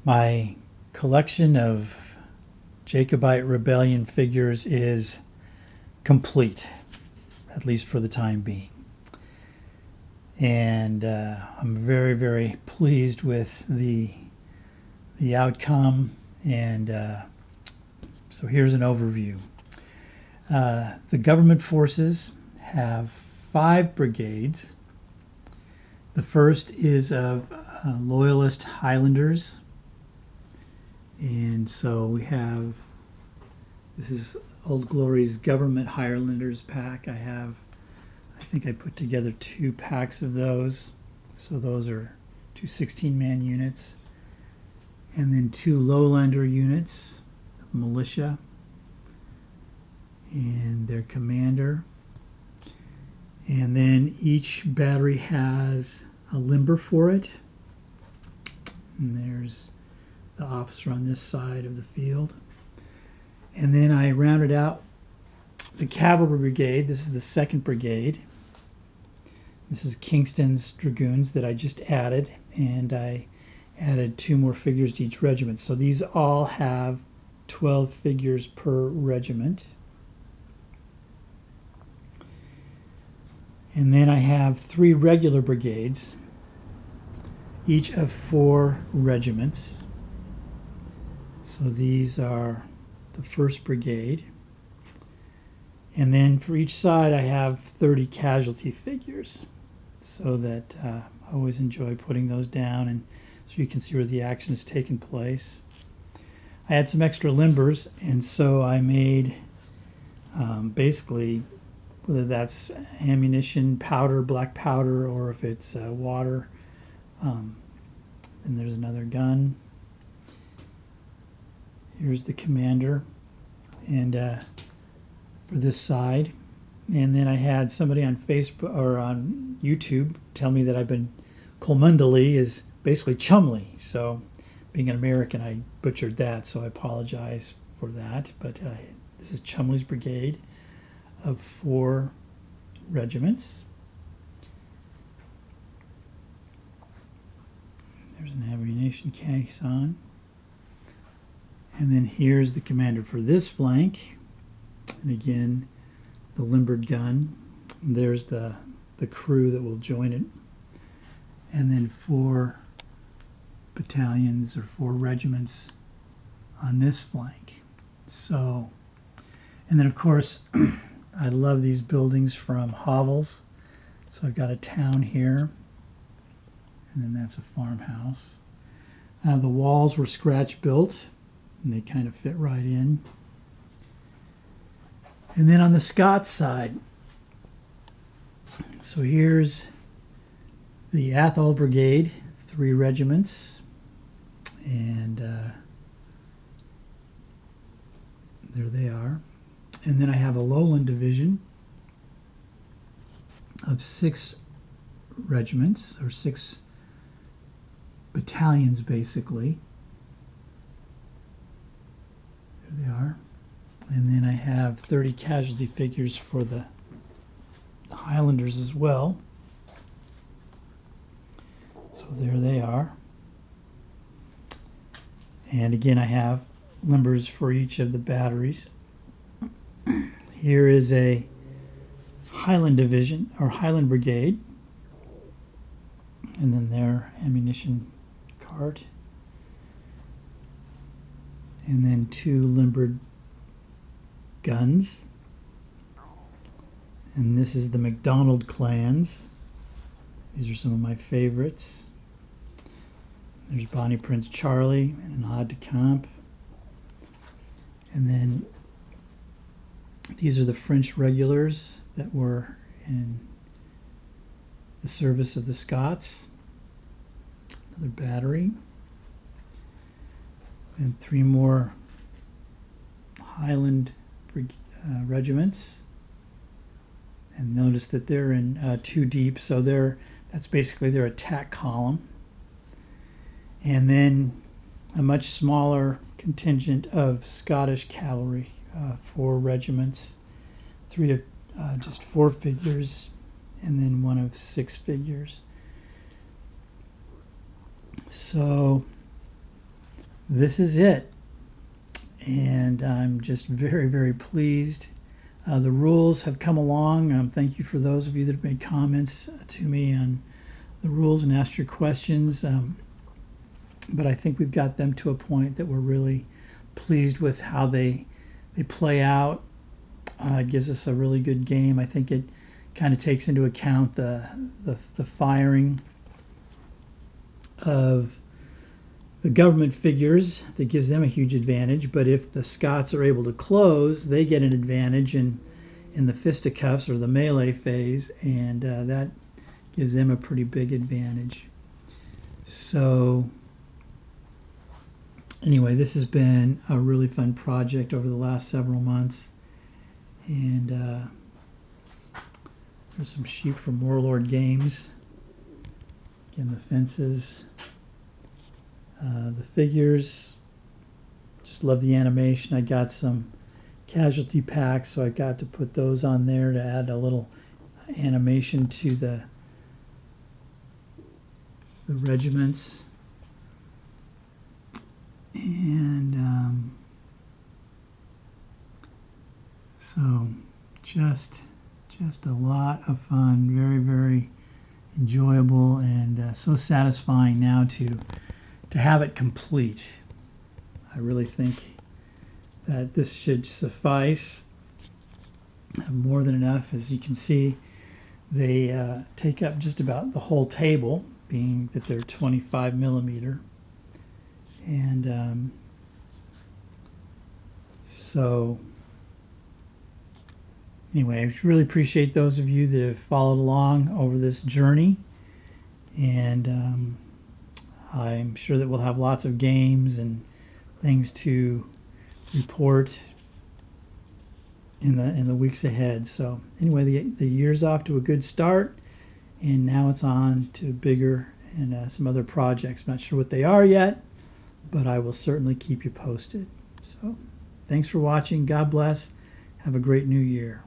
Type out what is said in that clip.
My collection of Jacobite Rebellion figures is complete, at least for the time being. And I'm very, very pleased with the outcome. And so here's an overview. The government forces have 5 brigades. The first is of Loyalist Highlanders. And so we have, this is Old Glory's Government Highlanders pack. I think I put together 2 packs of those. So those are 2 16-man units. And then 2 Lowlander units, militia, and their commander. And then each battery has a limber for it. And there's the officer on this side of the field. And then I rounded out the Cavalry Brigade. This is the 2nd Brigade. This is Kingston's Dragoons that I just added, and I added 2 more figures to each regiment. So these all have 12 figures per regiment. And then I have 3 regular brigades, each of 4 regiments. So these are the 1st Brigade. And then for each side I have 30 casualty figures, so that I always enjoy putting those down, and so you can see where the action is taking place. I had some extra limbers, and so I made basically, whether that's ammunition, powder, black powder, or if it's water. Then there's another gun. Here's the commander, and for this side. And then I had somebody on Facebook or on YouTube tell me that Colmundley is basically Chumley. So being an American, I butchered that, so I apologize for that. But this is Chumley's brigade of 4 regiments. There's an ammunition case on. And then here's the commander for this flank. And again, the limbered gun. There's the crew that will join it. And then 4 battalions or 4 regiments on this flank. So, and then of course, I love these buildings from hovels. So I've got a town here, and then that's a farmhouse. The walls were scratch built, and they kind of fit right in. And then on the Scots side, so here's the Athol Brigade, 3 regiments, and there they are. And then I have a Lowland division of 6 regiments, or 6 battalions basically. There they are. And then I have 30 casualty figures for the Highlanders as well. So there they are. And again, I have limbers for each of the batteries. Here is a Highland division, or Highland Brigade. And then their ammunition cart. And then 2 limbered guns. And this is the MacDonald clans. These are some of my favorites. There's Bonnie Prince Charlie and an Odd de Camp. And then these are the French regulars that were in the service of the Scots. Another battery. And 3 more Highland regiments. And notice that they're in 2 deep, so that's basically their attack column. And then a much smaller contingent of Scottish cavalry, 4 regiments, 3 of just 4 figures, and then 1 of 6 figures. So this is it. And I'm just very, very pleased. The rules have come along. Thank you for those of you that have made comments to me on the rules and asked your questions. But I think we've got them to a point that we're really pleased with how they play out. It gives us a really good game. I think it kind of takes into account the firing of the government figures. That gives them a huge advantage. But if the Scots are able to close, they get an advantage in the fisticuffs or the melee phase, and that gives them a pretty big advantage. So anyway, this has been a really fun project over the last several months. And there's some sheep from Warlord Games. Again, the fences. The figures, just love the animation. I got some casualty packs, so I got to put those on there to add a little animation to the regiments. And so just a lot of fun, very, very enjoyable, and so satisfying now to have it complete. I really think that this should suffice. More than enough. As you can see, they take up just about the whole table, being that they're 25 millimeter. And so anyway, I really appreciate those of you that have followed along over this journey. And I'm sure that we'll have lots of games and things to report in the weeks ahead. So anyway, the year's off to a good start, and now it's on to bigger and some other projects. I'm not sure what they are yet, but I will certainly keep you posted. So thanks for watching. God bless. Have a great new year.